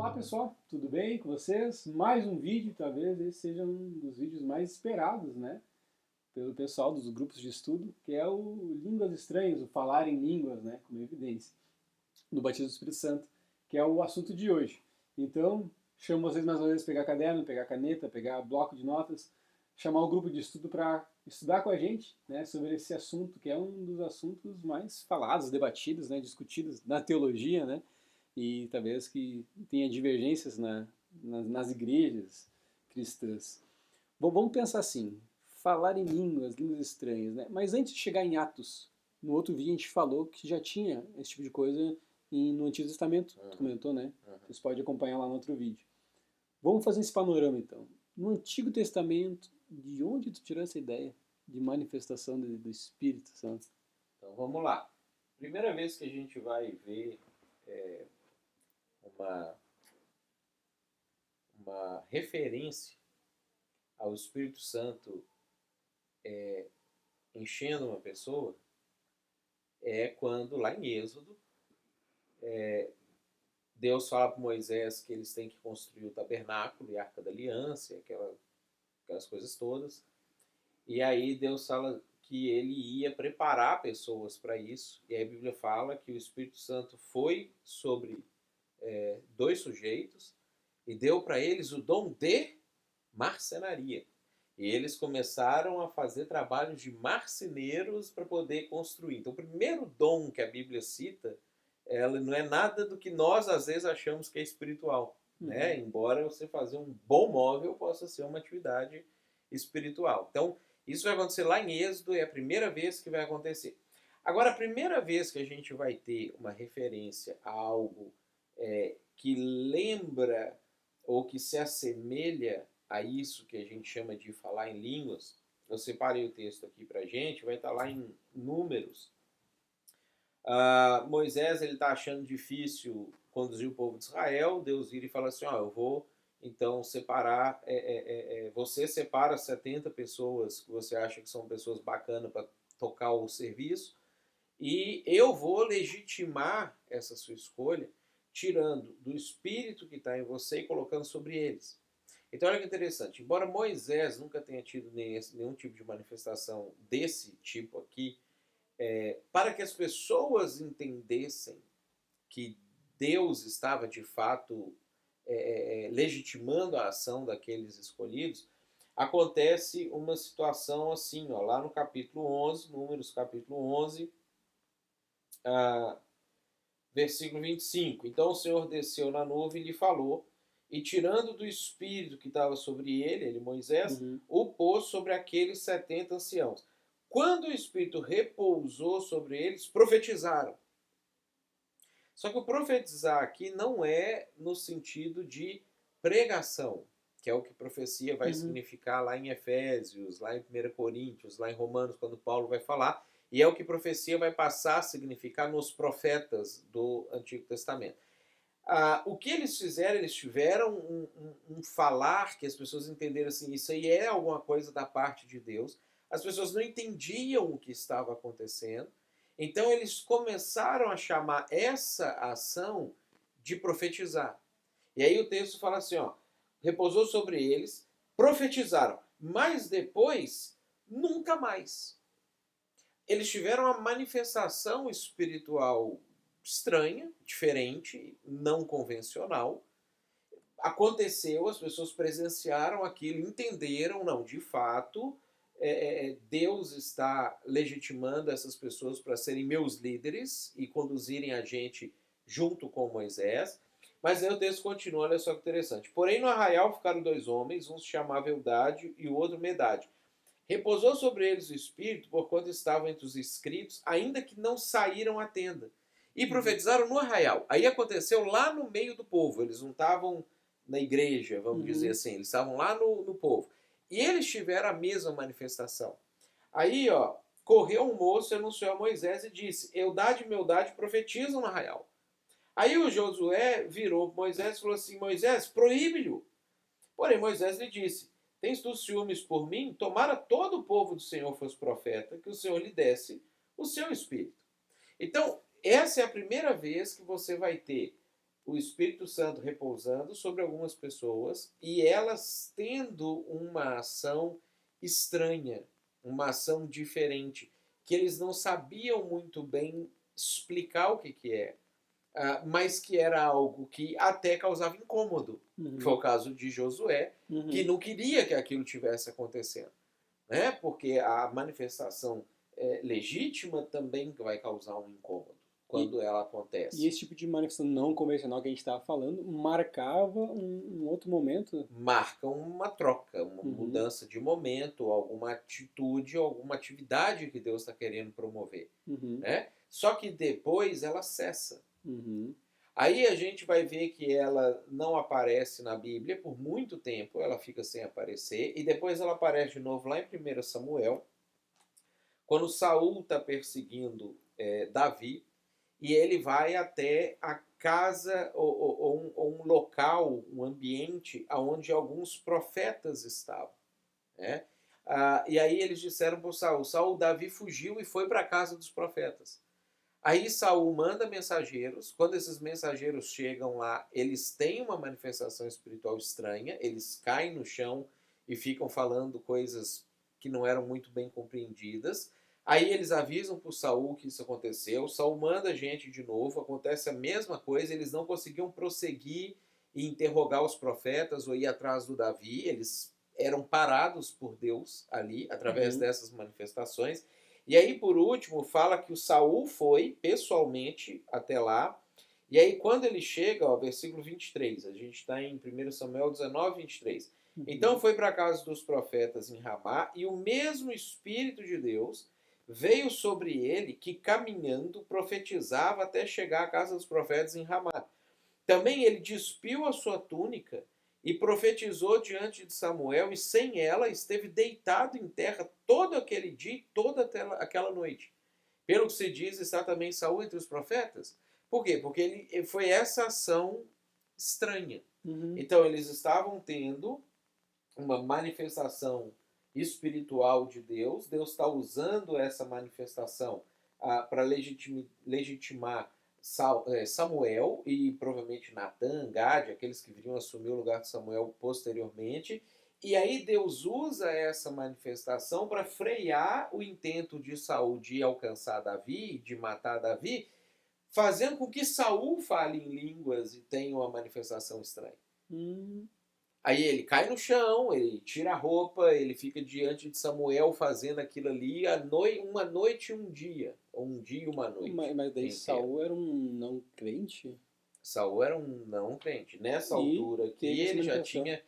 Olá pessoal, tudo bem com vocês? Mais um vídeo, talvez esse seja um dos vídeos mais esperados, né? Pelo pessoal dos grupos de estudo, que é o Línguas Estranhas, o Falar em Línguas, né? Como evidência, no Batismo do Espírito Santo, que é o assunto de hoje. Então, chamo vocês mais uma vez a pegar caderno, pegar caneta, pegar bloco de notas, chamar o grupo de estudo para estudar com a gente, né? Sobre esse assunto, que é um dos assuntos mais falados, debatidos, né? Discutidos na teologia, né? E talvez que tenha divergências nas igrejas cristãs. Bom, vamos pensar assim, falar em línguas, línguas estranhas, né? Mas antes de chegar em Atos, no outro vídeo a gente falou que já tinha esse tipo de coisa no Antigo Testamento, tu comentou, né? Vocês podem acompanhar lá no outro vídeo. Vamos fazer esse panorama então. No Antigo Testamento, de onde tu tirou essa ideia de manifestação do Espírito Santo? Então vamos lá. Primeira vez que a gente vai ver é, uma, uma referência ao Espírito Santo enchendo uma pessoa é quando, lá em Êxodo, Deus fala para Moisés que eles têm que construir o tabernáculo e a Arca da Aliança, aquelas coisas todas. E aí Deus fala que ele ia preparar pessoas para isso. E aí a Bíblia fala que o Espírito Santo foi sobre dois sujeitos e deu para eles o dom de marcenaria. E eles começaram a fazer trabalhos de marceneiros para poder construir. Então, o primeiro dom que a Bíblia cita, ela não é nada do que nós às vezes achamos que é espiritual, né? Embora você fazer um bom móvel possa ser uma atividade espiritual. Então, isso vai acontecer lá em Êxodo, é a primeira vez que vai acontecer. Agora, a primeira vez que a gente vai ter uma referência a algo que lembra ou que se assemelha a isso que a gente chama de falar em línguas, eu separei o texto aqui para a gente, vai estar lá em Números. Moisés ele está achando difícil conduzir o povo de Israel, Deus vira e fala assim, eu vou então separar, você separa 70 pessoas que você acha que são pessoas bacanas para tocar o serviço, e eu vou legitimar essa sua escolha tirando do espírito que está em você e colocando sobre eles. Então olha que interessante, embora Moisés nunca tenha tido nenhum tipo de manifestação desse tipo aqui, para que as pessoas entendessem que Deus estava de fato legitimando a ação daqueles escolhidos, acontece uma situação assim, lá no capítulo 11, Números capítulo 11, versículo 25. Então o Senhor desceu na nuvem e lhe falou, e tirando do espírito que estava sobre ele, Moisés, o pôs sobre aqueles 70 anciãos. Quando o espírito repousou sobre eles, profetizaram. Só que o profetizar aqui não é no sentido de pregação, que é o que profecia vai significar lá em Efésios, lá em 1 Coríntios, lá em Romanos, quando Paulo vai falar, e é o que profecia vai passar a significar nos profetas do Antigo Testamento. O que eles fizeram? Eles tiveram um falar que as pessoas entenderam assim, isso aí é alguma coisa da parte de Deus. As pessoas não entendiam o que estava acontecendo, então eles começaram a chamar essa ação de profetizar. E aí o texto fala assim, repousou sobre eles, profetizaram, mas depois, nunca mais. Eles tiveram uma manifestação espiritual estranha, diferente, não convencional. Aconteceu, as pessoas presenciaram aquilo, entenderam, não, de fato, Deus está legitimando essas pessoas para serem meus líderes e conduzirem a gente junto com Moisés. Mas aí o texto continua, olha só que interessante. Porém, no arraial ficaram dois homens, um se chamava Eudade e o outro Medade. Repousou sobre eles o Espírito, porquanto estavam entre os inscritos, ainda que não saíram à tenda. E profetizaram no arraial. Aí aconteceu lá no meio do povo. Eles não estavam na igreja, vamos dizer assim. Eles estavam lá no povo. E eles tiveram a mesma manifestação. Aí, correu um moço e anunciou a Moisés e disse, Eudade e Meudade profetizam no arraial. Aí o Josué virou para Moisés e falou assim, Moisés, proíbe-lhe. Porém, Moisés lhe disse, tens tu ciúmes por mim? Tomara todo o povo do Senhor fosse profeta, que o Senhor lhe desse o seu espírito. Então, essa é a primeira vez que você vai ter o Espírito Santo repousando sobre algumas pessoas e elas tendo uma ação estranha, uma ação diferente, que eles não sabiam muito bem explicar o que é, mas que era algo que até causava incômodo. Foi o caso de Josué, que não queria que aquilo tivesse acontecendo, né? Porque a manifestação legítima também vai causar um incômodo quando ela acontece. E esse tipo de manifestação não convencional que a gente estava falando marcava um outro momento? Marca uma troca, uma mudança de momento, alguma atitude, alguma atividade que Deus está querendo promover. Né? Só que depois ela cessa. Aí a gente vai ver que ela não aparece na Bíblia por muito tempo, ela fica sem aparecer, e depois ela aparece de novo lá em 1 Samuel, quando Saul está perseguindo Davi, e ele vai até a casa ou um local, um ambiente onde alguns profetas estavam. Né? E aí eles disseram para o Saul, Davi fugiu e foi para a casa dos profetas. Aí Saul manda mensageiros, quando esses mensageiros chegam lá, eles têm uma manifestação espiritual estranha, eles caem no chão e ficam falando coisas que não eram muito bem compreendidas. Aí eles avisam para o Saul que isso aconteceu, Saul manda gente de novo, acontece a mesma coisa, eles não conseguiam prosseguir e interrogar os profetas ou ir atrás do Davi, eles eram parados por Deus ali, através dessas manifestações. E aí, por último, fala que o Saul foi pessoalmente até lá. E aí, quando ele chega, ó, versículo 23, a gente está em 1 Samuel 19, 23. Então foi para a casa dos profetas em Ramá, e o mesmo Espírito de Deus veio sobre ele, que caminhando profetizava até chegar à casa dos profetas em Ramá. Também ele despiu a sua túnica e profetizou diante de Samuel, e sem ela esteve deitado em terra todo aquele dia e toda aquela noite. Pelo que se diz, está também Saul entre os profetas. Por quê? Porque foi essa ação estranha. Então eles estavam tendo uma manifestação espiritual de Deus. Deus está usando essa manifestação para legitimar Samuel e provavelmente Natan, Gade, aqueles que viriam assumir o lugar de Samuel posteriormente. E aí Deus usa essa manifestação para frear o intento de Saul de alcançar Davi, de matar Davi, fazendo com que Saul fale em línguas e tenha uma manifestação estranha. Aí ele cai no chão, ele tira a roupa, ele fica diante de Samuel fazendo aquilo ali uma noite e um dia. Ou um dia e uma noite. Mas daí Saul era um não crente? Saul era um não crente. Nessa altura aqui, ele já tinha...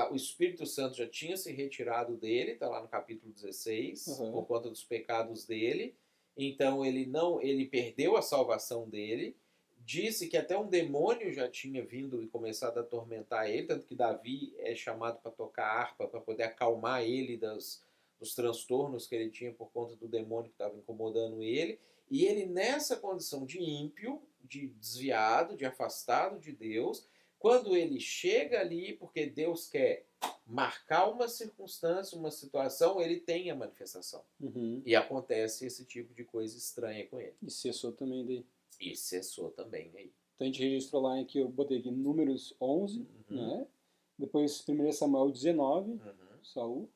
o Espírito Santo já tinha se retirado dele, está lá no capítulo 16, por conta dos pecados dele. Então ele perdeu a salvação dele. Disse que até um demônio já tinha vindo e começado a atormentar ele, tanto que Davi é chamado para tocar harpa, para poder acalmar ele dos transtornos que ele tinha por conta do demônio que estava incomodando ele. E ele, nessa condição de ímpio, de desviado, de afastado de Deus, quando ele chega ali, porque Deus quer marcar uma circunstância, uma situação, ele tem a manifestação. E acontece esse tipo de coisa estranha com ele. E cessou também daí. E cessou também aí. Então a gente registrou lá que eu botei aqui Números 11, né? Depois 1 Samuel 19, Saul.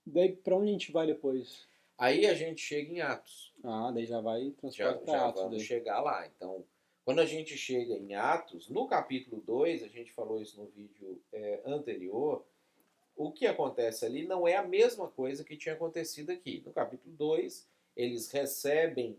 Daí para onde a gente vai depois? Aí a gente chega em Atos. Daí já vai transportar para Atos. Vamos chegar lá. Então, quando a gente chega em Atos, no capítulo 2, a gente falou isso no vídeo anterior, o que acontece ali não é a mesma coisa que tinha acontecido aqui. No capítulo 2, eles recebem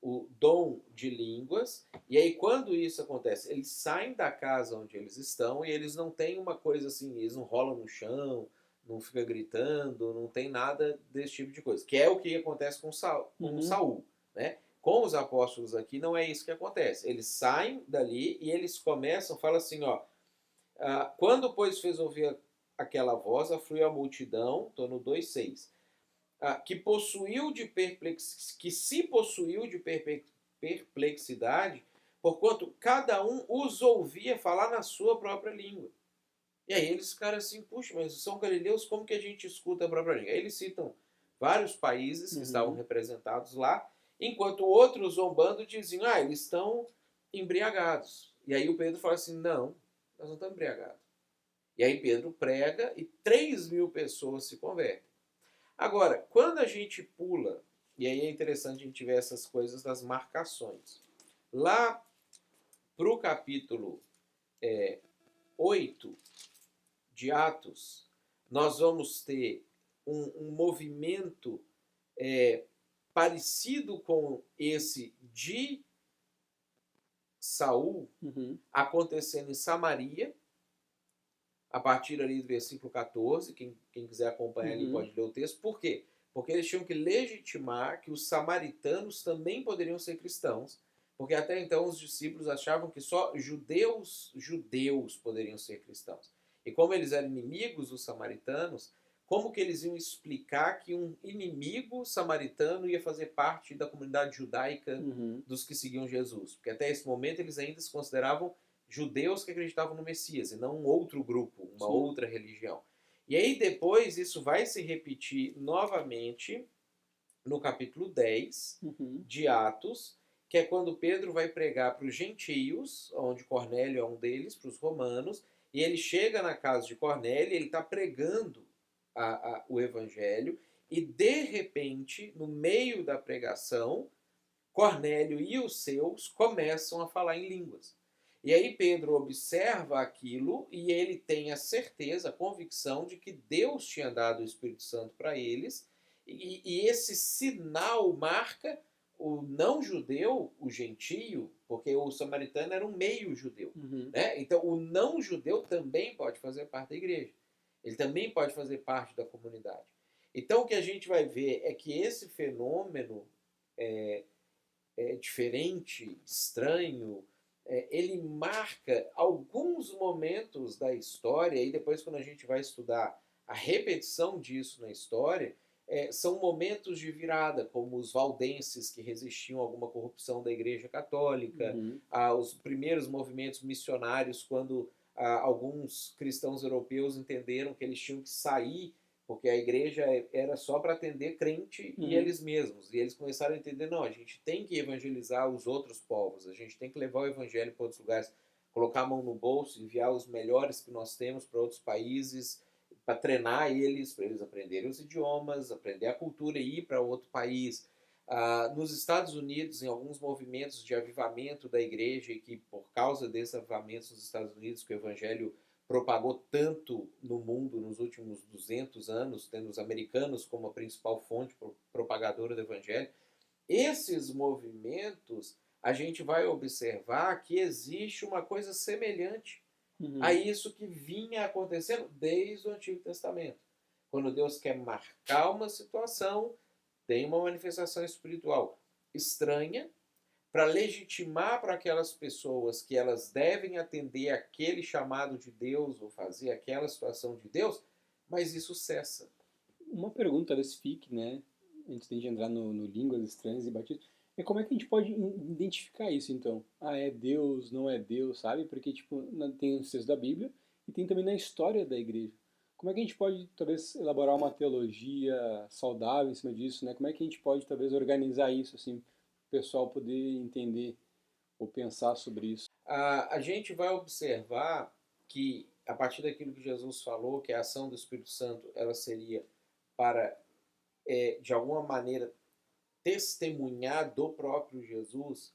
o dom de línguas, e aí quando isso acontece, eles saem da casa onde eles estão e eles não têm uma coisa assim, eles não rolam no chão, não fica gritando, não tem nada desse tipo de coisa, que é o que acontece com Saul, né? Com os apóstolos aqui não é isso que acontece, eles saem dali e eles começam, fala assim, ó, quando pois fez ouvir aquela voz, afluiu a multidão, estou no 2:6, que se possuiu de perplexidade, porquanto cada um os ouvia falar na sua própria língua. E aí eles ficaram assim, puxa, mas são galileus, como que a gente escuta a própria língua? Aí eles citam vários países que estavam representados lá, enquanto outros zombando diziam, eles estão embriagados. E aí o Pedro fala assim, não, nós não estamos embriagados. E aí Pedro prega e 3.000 pessoas se convertem. Agora, quando a gente pula, e aí é interessante a gente ver essas coisas das marcações. Lá para o capítulo 8 de Atos, nós vamos ter um movimento parecido com esse de Saul acontecendo em Samaria, a partir ali do versículo 14, quem quiser acompanhar ali pode ler o texto. Por quê? Porque eles tinham que legitimar que os samaritanos também poderiam ser cristãos, porque até então os discípulos achavam que só judeus poderiam ser cristãos. E como eles eram inimigos dos samaritanos, como que eles iam explicar que um inimigo samaritano ia fazer parte da comunidade judaica dos que seguiam Jesus? Porque até esse momento eles ainda se consideravam judeus que acreditavam no Messias, e não um outro grupo, uma outra religião. E aí depois isso vai se repetir novamente no capítulo 10 de Atos, que é quando Pedro vai pregar para os gentios, onde Cornélio é um deles, para os romanos, e ele chega na casa de Cornélio, ele está pregando o evangelho, e de repente, no meio da pregação, Cornélio e os seus começam a falar em línguas. E aí Pedro observa aquilo e ele tem a certeza, a convicção de que Deus tinha dado o Espírito Santo para eles, e esse sinal marca o não-judeu, o gentio, porque o samaritano era um meio-judeu. Né? Então o não-judeu também pode fazer parte da igreja. Ele também pode fazer parte da comunidade. Então o que a gente vai ver é que esse fenômeno diferente, estranho, ele marca alguns momentos da história, e depois quando a gente vai estudar a repetição disso na história, são momentos de virada, como os valdenses que resistiam a alguma corrupção da Igreja Católica, os primeiros movimentos missionários, quando alguns cristãos europeus entenderam que eles tinham que sair, porque a igreja era só para atender crente e eles mesmos. E eles começaram a entender, não, a gente tem que evangelizar os outros povos, a gente tem que levar o evangelho para outros lugares, colocar a mão no bolso, enviar os melhores que nós temos para outros países, para treinar eles, para eles aprenderem os idiomas, aprender a cultura e ir para outro país. Nos Estados Unidos, em alguns movimentos de avivamento da igreja, e que por causa desses avivamentos nos Estados Unidos, que o evangelho propagou tanto no mundo nos últimos 200 anos, tendo os americanos como a principal fonte propagadora do evangelho, esses movimentos, a gente vai observar que existe uma coisa semelhante a isso que vinha acontecendo desde o Antigo Testamento. Quando Deus quer marcar uma situação, tem uma manifestação espiritual estranha, para legitimar para aquelas pessoas que elas devem atender aquele chamado de Deus ou fazer aquela situação de Deus, mas isso cessa. Uma pergunta desse FIC, né, antes de a gente entrar no Línguas Estranhas e Batismo, é como é que a gente pode identificar isso, então? É Deus, não é Deus, sabe? Porque, tipo, tem os textos da Bíblia e tem também na história da igreja. Como é que a gente pode, talvez, elaborar uma teologia saudável em cima disso, né? Como é que a gente pode, talvez, organizar isso, assim, para o pessoal poder entender ou pensar sobre isso? A gente vai observar que, a partir daquilo que Jesus falou, que a ação do Espírito Santo ela seria para, de alguma maneira, testemunhar do próprio Jesus,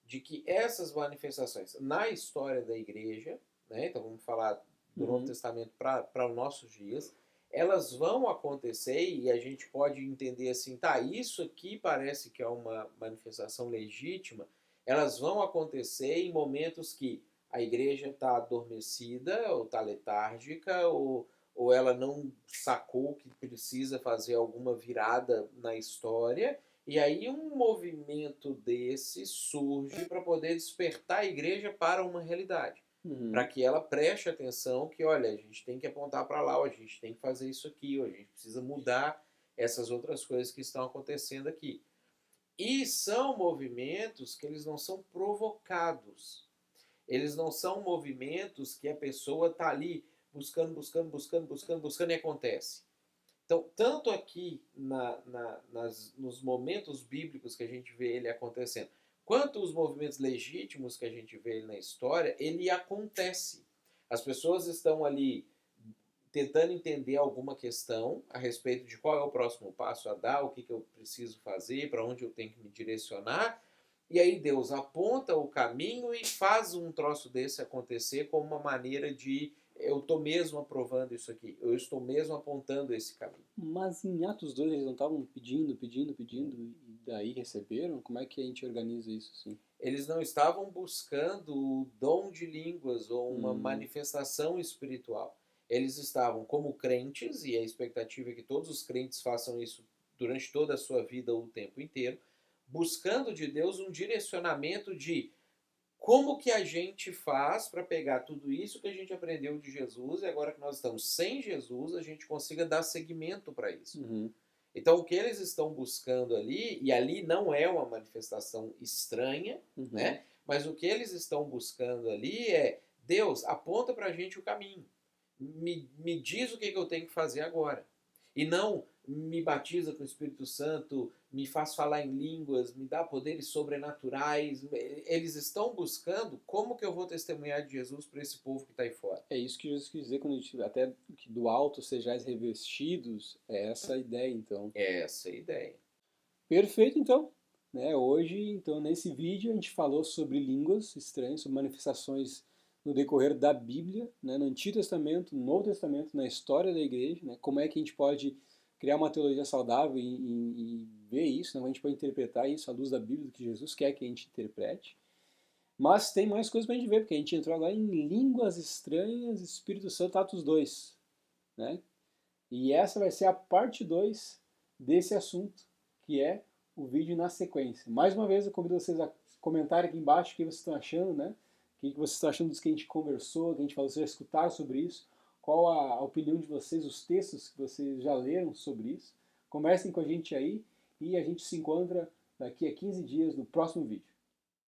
de que essas manifestações na história da igreja, né, então vamos falar do Novo Testamento para os nossos dias, elas vão acontecer e a gente pode entender assim, tá, isso aqui parece que é uma manifestação legítima, elas vão acontecer em momentos que a igreja está adormecida, ou está letárgica, ou ela não sacou que precisa fazer alguma virada na história, e aí um movimento desse surge para poder despertar a igreja para uma realidade. Para que ela preste atenção que, olha, a gente tem que apontar para lá, ou a gente tem que fazer isso aqui, ou a gente precisa mudar essas outras coisas que estão acontecendo aqui. E são movimentos que eles não são provocados. Eles não são movimentos que a pessoa está ali buscando e acontece. Então, tanto aqui nos momentos bíblicos que a gente vê ele acontecendo, Quanto aos movimentos legítimos que a gente vê na história, ele acontece. As pessoas estão ali tentando entender alguma questão a respeito de qual é o próximo passo a dar, o que eu preciso fazer, para onde eu tenho que me direcionar. E aí Deus aponta o caminho e faz um troço desse acontecer como uma maneira de eu estou mesmo aprovando isso aqui, eu estou mesmo apontando esse caminho. Mas em Atos 2 eles não estavam pedindo, e daí receberam? Como é que a gente organiza isso assim? Eles não estavam buscando o dom de línguas ou uma Hum. manifestação espiritual. Eles estavam como crentes, e a expectativa é que todos os crentes façam isso durante toda a sua vida, o tempo inteiro, buscando de Deus um direcionamento de como que a gente faz para pegar tudo isso que a gente aprendeu de Jesus e agora que nós estamos sem Jesus, a gente consiga dar seguimento para isso. Uhum. Então, o que eles estão buscando ali, e ali não é uma manifestação estranha, né? Mas o que eles estão buscando ali é, Deus, aponta para a gente o caminho. Me diz o que eu tenho que fazer agora. E não me batiza com o Espírito Santo, me faz falar em línguas, me dá poderes sobrenaturais. Eles estão buscando como que eu vou testemunhar de Jesus para esse povo que está aí fora. É isso que Jesus quis dizer quando a gente, até que do alto sejais revestidos, é essa a ideia então. Essa é a ideia. Perfeito então. Né? Hoje, então, nesse vídeo a gente falou sobre línguas estranhas, sobre manifestações no decorrer da Bíblia, né? No Antigo Testamento, no Novo Testamento, na história da igreja, né? Como é que a gente pode criar uma teologia saudável e ver isso, né? Como a gente pode interpretar isso à luz da Bíblia, do que Jesus quer que a gente interprete. Mas tem mais coisas para a gente ver, porque a gente entrou agora em línguas estranhas, Espírito Santo, Atos 2. Né? E essa vai ser a parte 2 desse assunto, que é o vídeo na sequência. Mais uma vez, eu convido vocês a comentarem aqui embaixo o que vocês estão achando, né? O que vocês estão achando dos que a gente conversou, que a gente falou, vocês já escutaram sobre isso, qual a opinião de vocês, os textos que vocês já leram sobre isso. Conversem com a gente aí e a gente se encontra daqui a 15 dias no próximo vídeo.